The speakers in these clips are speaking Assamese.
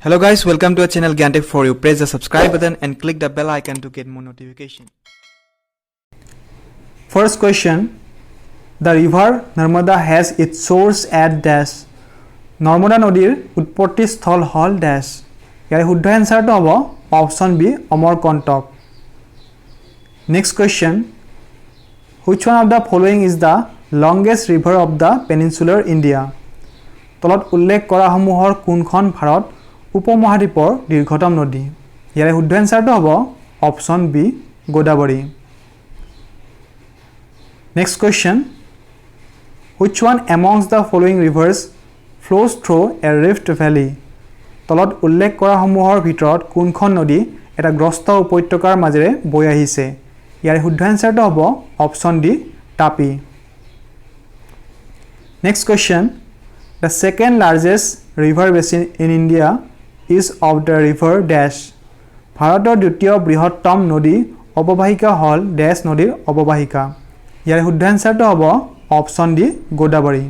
Hello guys, welcome to our channel Gyantech for you. Press the subscribe button and click the bell icon to get more notification. First question. The river Narmada has its source at dash. Narmada nodir utpotti sthol hol dash. Yare শুদ্ধ answer to hobo option B Amarkantak. Next question. Which one of the following is the longest river of the peninsular India? তলত উল্লেখ কৰা সমূহৰ কোনখন ভাৰত উপমহাদ্বীপৰ দীৰ্ঘতম নদী? ইয়াৰে শুদ্ধ এনসাৰটো হ'ব option B Godavari. Next question. Which one amongst the following rivers flows through a rift valley? তলত উল্লেখ কৰা সমূহৰ ভিতৰত কোনখন নদী এটা গ্ৰস্ত উপত্যকাৰ মাজেৰে বৈ আহিছে? ইয়াৰে শুদ্ধ এনসাৰটো হ'ব option D Tapi. Next question. The second largest river basin in India is of the river dash. ভাৰতৰ দ্বিতীয় বৃহত্তম নদী অৱবাহিকা হল ড্যাশ নদীৰ অৱবাহিকা. ইয়াৰ শুদ্ধ এনসাৰটো হ'ব option D Godavari.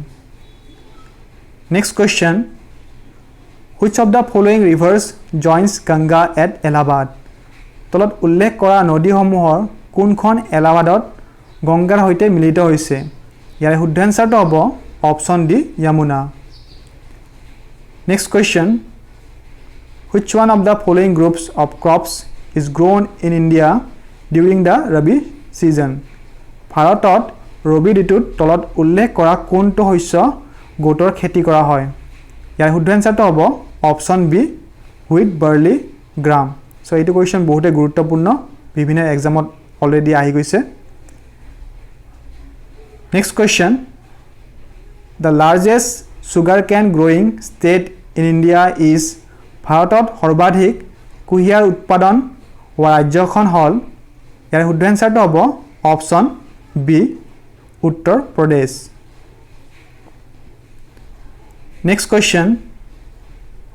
Next question. Which of the following rivers joins Ganga at Allahabad? তলত উল্লেখ কৰা নদীসমূহৰ কোনখন এলাহাবাদত গংগাৰ সৈতে মিলিত হৈছে? ইয়াৰ শুদ্ধ এনসাৰটো হ'ব option D Yamuna. Next question. Which one of the following groups of crops is grown in India during the Rabi season? ভাৰতত ৰবি ঋতুত তলত উল্লেখ কৰা কোনটো শস্য গোটৰ খেতি কৰা হয়? ইয়াৰ শুদ্ধ এনসাৰটো হ'ব অপচন বি হুইট বাৰ্লি গ্ৰাম. সো এইটো কোৱেশ্চন বহুতে গুৰুত্বপূৰ্ণ, বিভিন্ন এক্সামত অলৰেডি আহি গৈছে. Next question. The largest sugarcane growing state in India is ভাৰতত সৰ্বাধিক কুঁহিয়াৰ উৎপাদন হোৱা ৰাজ্যখন হল? ইয়াৰ শুদ্ধ এনসাৰটো হ'ব option B Uttar Pradesh. Next question.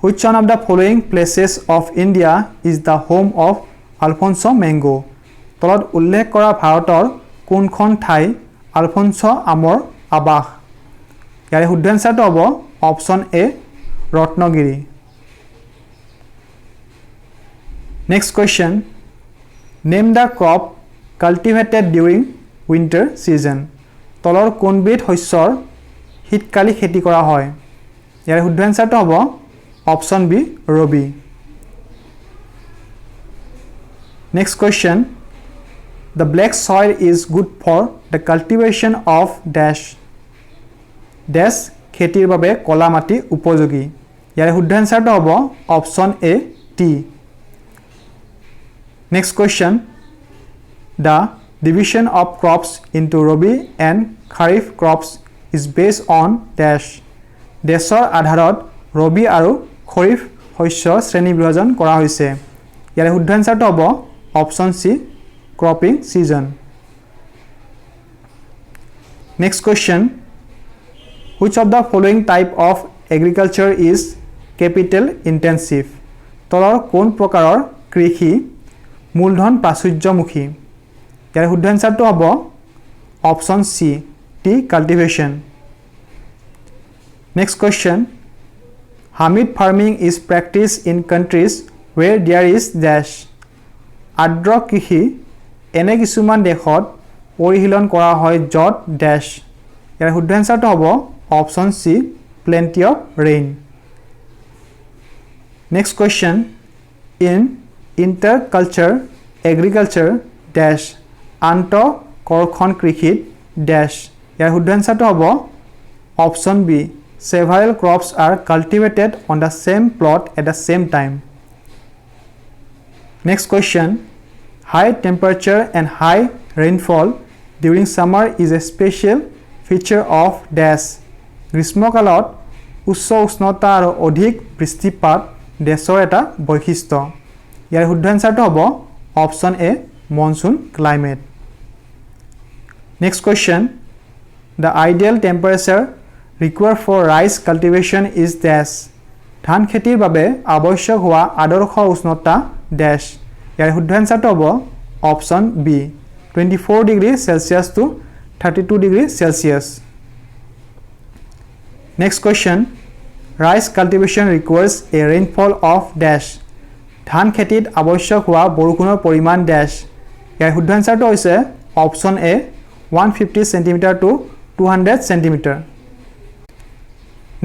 Which one of the following places of India is the home of Alfonso Mango? তলত উল্লেখ কৰা ভাৰতৰ কোনখন ঠাই আলফন্সো আমৰ আবাস? ইয়াৰ শুদ্ধ এনসাৰটো হ'ব option A Ratnagiri. Next question. Name the crop cultivated during winter season. তলৰ কোনবিধ শস্যৰ শীতকালী খেতি কৰা হয়? ইয়াৰ শুদ্ধ এনসাৰটো হ'ব option B Ravi. Next question. The black soil is good for the cultivation of dash. Dash খেতিৰ বাবে কলা মাটি উপযোগী. ইয়াৰ শুদ্ধ এনসাৰটো হ'ব option A T. Next question. The division of crops into Rabi and Kharif crops is based on dash. দেশৰ আধাৰত ৰবি আৰু খৰিফ শস্য শ্ৰেণী বিভাজন কৰা হৈছে. ইয়াৰ শুদ্ধ এনসাৰটো হ'ব অপচন সি ক্ৰপিং সিজন. Next question. Which of the following type of agriculture is capital intensive? তলৰ কোন প্ৰকাৰৰ কৃষি মূলধন প্ৰাচুৰ্যমুখী? ইয়াৰ শুদ্ধ এনসাৰটো হ'ব option C tea cultivation. Next question. Hamid farming is practiced in countries where there is dash. আৰ্দ্ৰ কৃষি এনে কিছুমান দেশত পৰিশীলন কৰা হয় য'ত ড্যাশ. ইয়াৰ শুদ্ধ এনসাৰটো হ'ব option C plenty of rain. Next question. In interculture agriculture dash আন্তঃকৰ্ষণ কৃষিত dash. ইয়াৰ শুদ্ধ এনসাৰটো হ'ব option B several crops are cultivated on the same plot at the same time. Next question. High temperature and high rainfall during summer is a special feature of dash. গ্ৰীষ্মকালত উচ্চ উষ্ণতা আৰু অধিক বৃষ্টিপাত দেশৰ এটা বৈশিষ্ট্য. ইয়াৰ শুদ্ধ এনসাৰটো হ'ব option A monsoon climate. Next question. The ideal temperature required for rice cultivation is dash. ধান খেতিৰ বাবে আৱশ্যক হোৱা আদৰ্শ উষ্ণতা dash. ইয়াৰ শুদ্ধ এনসাৰটো হ'ব option B 24 degree Celsius to 32 degree Celsius. Next question. Rice cultivation requires a rainfall of dash. ধান খেতিত আৱশ্যক হোৱা বৰষুণৰ পৰিমাণ dash. ইয়াৰ শুদ্ধ আনসাৰটো হৈছে option A 150 cm to 200 cm.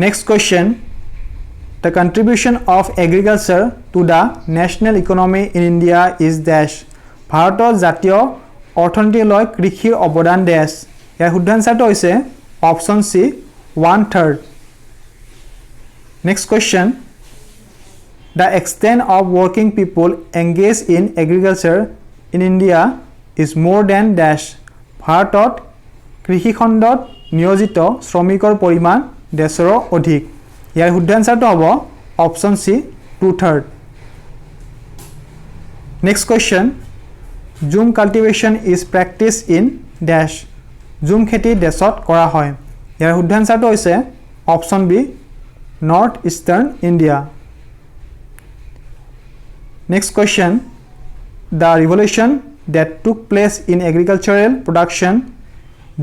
Next question. The contribution of agriculture to the national economy in India is dash. ভাৰতৰ জাতীয় অৰ্থনীতিলৈ কৃষিৰ অৱদান dash. ইয়াৰ শুদ্ধ আনসাৰটো হৈছে option C 1/3. Next question. The extent of working people engaged in agriculture in India is more than dash. ভাৰতত কৃষি খণ্ডত নিয়োজিত শ্ৰমিকৰ পৰিমাণ দেশৰো অধিক. ইয়াৰ শুদ্ধ আনসাৰটো হ'ব option C 2/3. Next question. Zoom cultivation is practiced in dash. Zoom খেতি দেশত কৰা হয়. ইয়াৰ শুদ্ধ আনসাৰটো হৈছে option B North Eastern India. Next question. The revolution that took place in agricultural production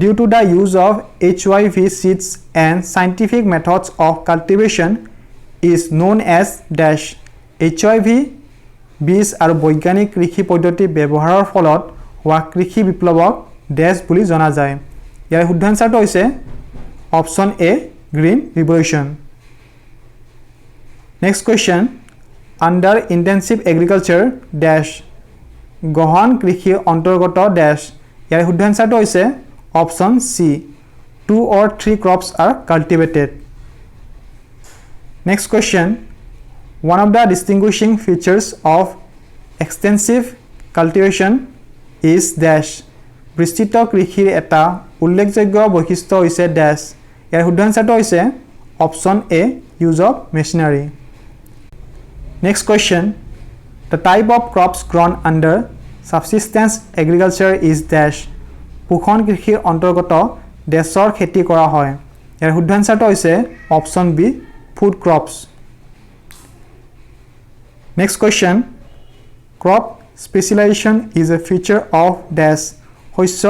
due to the use of HYV seeds and scientific methods of cultivation is known as dash. HYV বীজ আৰু বৈজ্ঞানিক কৃষি পদ্ধতি ব্যৱহাৰৰ ফলত হোৱা কৃষি বিপ্লৱক ডেছ বুলি জনা যায়. ইয়াৰ শুদ্ধ আনসাৰটো হৈছে option A green revolution. Next question. Under intensive agriculture dash. গহন কৃষিৰ অন্তৰ্গত dash. ইয়াৰ শুদ্ধ আনসাৰটো হৈছে option C 2 or 3 crops are cultivated. Next question. One of the distinguishing features of extensive cultivation is dash. বিস্তৃত কৃষিৰ এটা উল্লেখযোগ্য বৈশিষ্ট্য হৈছে dash. ইয়াৰ শুদ্ধ আনসাৰটো হৈছে option A use of machinery. Next question. The type of crops grown under subsistence agriculture is dash. পোষণ কৃষিৰ অন্তৰ্গত দেশৰ খেতি কৰা হয়. ইয়াৰ শুদ্ধ আনসাৰটো হৈছে option B food crops. Next question. Crop specialization is a feature of dash. শস্য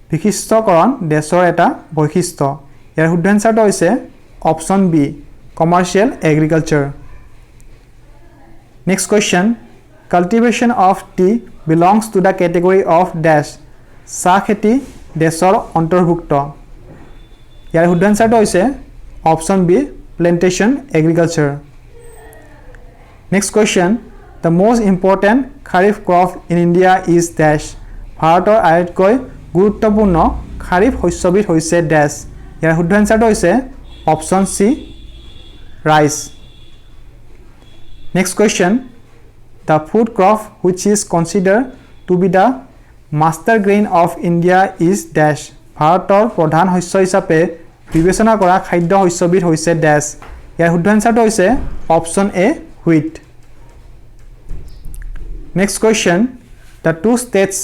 বিশিষ্টকৰণ দেশৰ এটা বৈশিষ্ট্য. ইয়াৰ শুদ্ধ আনসাৰটো হৈছে option B commercial agriculture. Next question. Cultivation of tea belongs to the category of dash. চাহ খেতি দেশৰ অন্তৰ্ভুক্ত. ইয়াৰ শুদ্ধ আনসাৰটো হৈছে option B plantation agriculture. Next question. The most important kharif crop in India is dash. ভাৰতৰ আটাইতকৈ গুৰুত্বপূৰ্ণ খাৰিফ শস্যবিধ হৈছে dash. ইয়াৰ শুদ্ধ আনসাৰটো হৈছে option C rice. Next question. The food crop which is considered to be the master grain of India is dash. ভাৰতৰ প্ৰধান শস্য হিচাপে বিবেচনা কৰা খাদ্য শস্যবিধ হৈছে dash. ইয়াৰ শুদ্ধ আনসাৰটো হৈছে option A wheat. Next question. The two states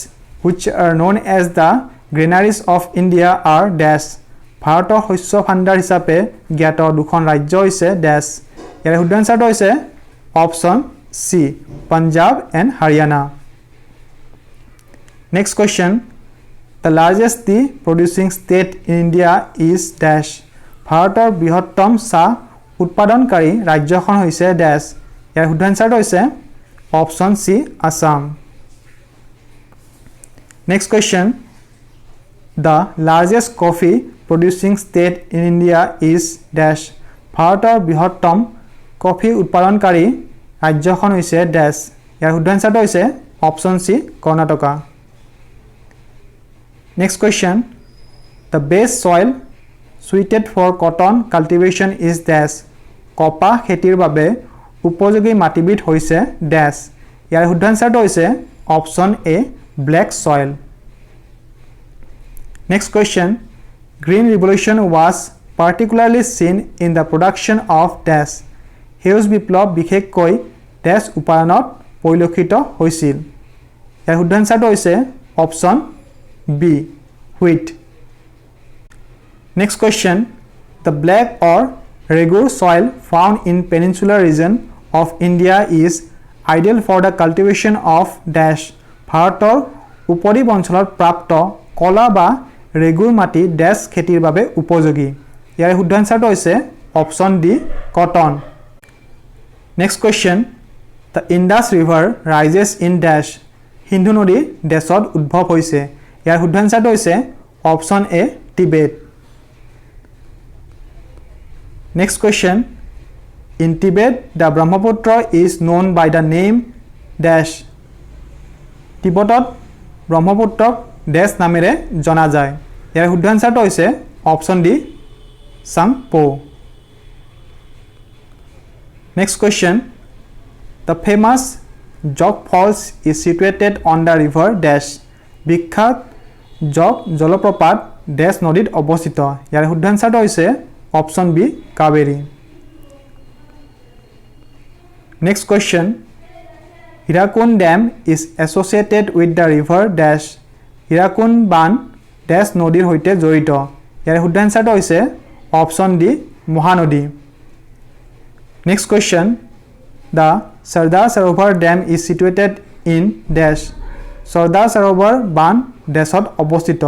which are known as the granaries of India are dash. ভাৰতৰ শস্য ভাণ্ডাৰ হিচাপে জ্ঞাত দুখন ৰাজ্য হৈছে dash. ইয়াৰ শুদ্ধ আনসাৰটো হৈছে option C Punjab and Haryana. Next question. The largest tea producing state in India is dash. ভাৰতৰ বৃহত্তম চাহ উৎপাদনকাৰী ৰাজ্যখন হৈছে dash. ইয়াৰ শুদ্ধ আনসাৰটো হৈছে option C Assam. Next question. The largest coffee producing state in India is dash. ভাৰতৰ বৃহত্তম কফি উৎপাদনকাৰী ৰাজ্যখন হৈছে dash. ইয়াৰ শুদ্ধ আনসাৰটো হৈছে option C Karnataka. Next question. The best soil suited for cotton cultivation is dash. কপাহ খেতিৰ বাবে উপযোগী মাটিবিধ হৈছে dash. ইয়াৰ শুদ্ধ আনসাৰটো হৈছে option A black soil. Next question. Green revolution was particularly seen in the production of dash. সেউজ বিপ্লৱ বিশেষকৈ dash উপাদানত পৰিলক্ষিত হৈছিল. ইয়াৰ শুদ্ধ আনসাৰটো হৈছে option B wheat. Next question. The black or regur soil found in peninsular region of India is ideal for the cultivation of dash. ভাৰতৰ উপদ্বীপ অঞ্চলত প্ৰাপ্ত কলা বা ৰেগুৰ মাটি dash খেতিৰ বাবে উপযোগী. ইয়াৰ শুদ্ধ আনসাৰটো হৈছে option D cotton next question the Indus river rises in dash Sindhu নদী ডেছত উদ্ভৱ হৈছে ইয়াৰ শুদ্ধ এনসাৰটো হৈছে option A Tibet next question in Tibet the Brahmaputra is known by the name dash তিব্বতত ব্ৰহ্মপুত্ৰক ডেছ নামেৰে জনা যায় ইয়াৰ শুদ্ধ এনসাৰটো হৈছে option D Tsangpo next question the famous Jog falls is situated on the river dash বিখ্যাত জগ জলপ্ৰপাত ডেছ নদীত অৱস্থিত ইয়াৰ শুদ্ধ এনসাৰটো হৈছে option B Kaveri next question Hirakud dam is associated with the river dash Hirakud বান ডেছ নদীৰ সৈতে জড়িত ইয়াৰ শুদ্ধ এনসাৰটো হৈছে option D Mahanadi next question the Sardar Sarovar dam is situated in dash Sardar Sarovar বান ডেছত অৱস্থিত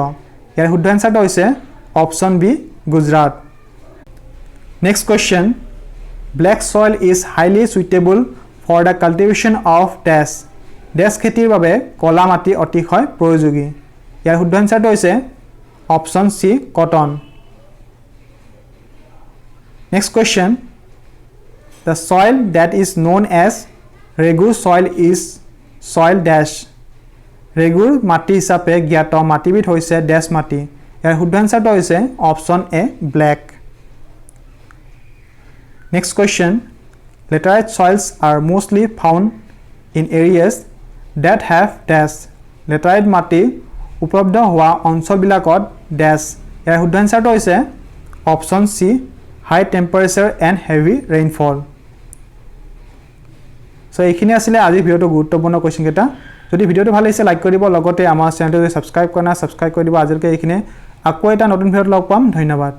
ইয়াৰ শুদ্ধ এনসাৰটো হৈছে option B Gujarat next question black soil is highly suitable for the cultivation of dash dash খেতিৰ বাবে কলা মাটি অতিশয় প্ৰয়োজনীয় ইয়াৰ শুদ্ধ এনসাৰটো হৈছে option C cotton next question the soil that is known as regur soil is soil dash regur মাটি হিচাপে জ্ঞাত মাটিবিধ হৈছে ডেছ মাটি ইয়াৰ শুদ্ধ এনসাৰটো হৈছে option A black next question laterite soils are mostly found in areas that have dash laterite মাটি উপলব্ধ হোৱা অঞ্চলবিলাকত ডেছ ইয়াৰ শুদ্ধ এনসাৰটো হৈছে option C high temperature and heavy rainfall so এইখিনি আছিলে আজি ভিডিওটো গুৰুত্বপূৰ্ণ কোৱেশ্চন কেইটা যদি ভিডিওটো ভাল লাগিছে লাইক কৰি দিব লগতে আমাৰ চেনেলটো সাবস্ক্ৰাইব কৰা না সাবস্ক্ৰাইব কৰি দিব আজিলৈকে এইখিনি আকৌ এটা নতুন ভিডিওত লগ পাম ধন্যবাদ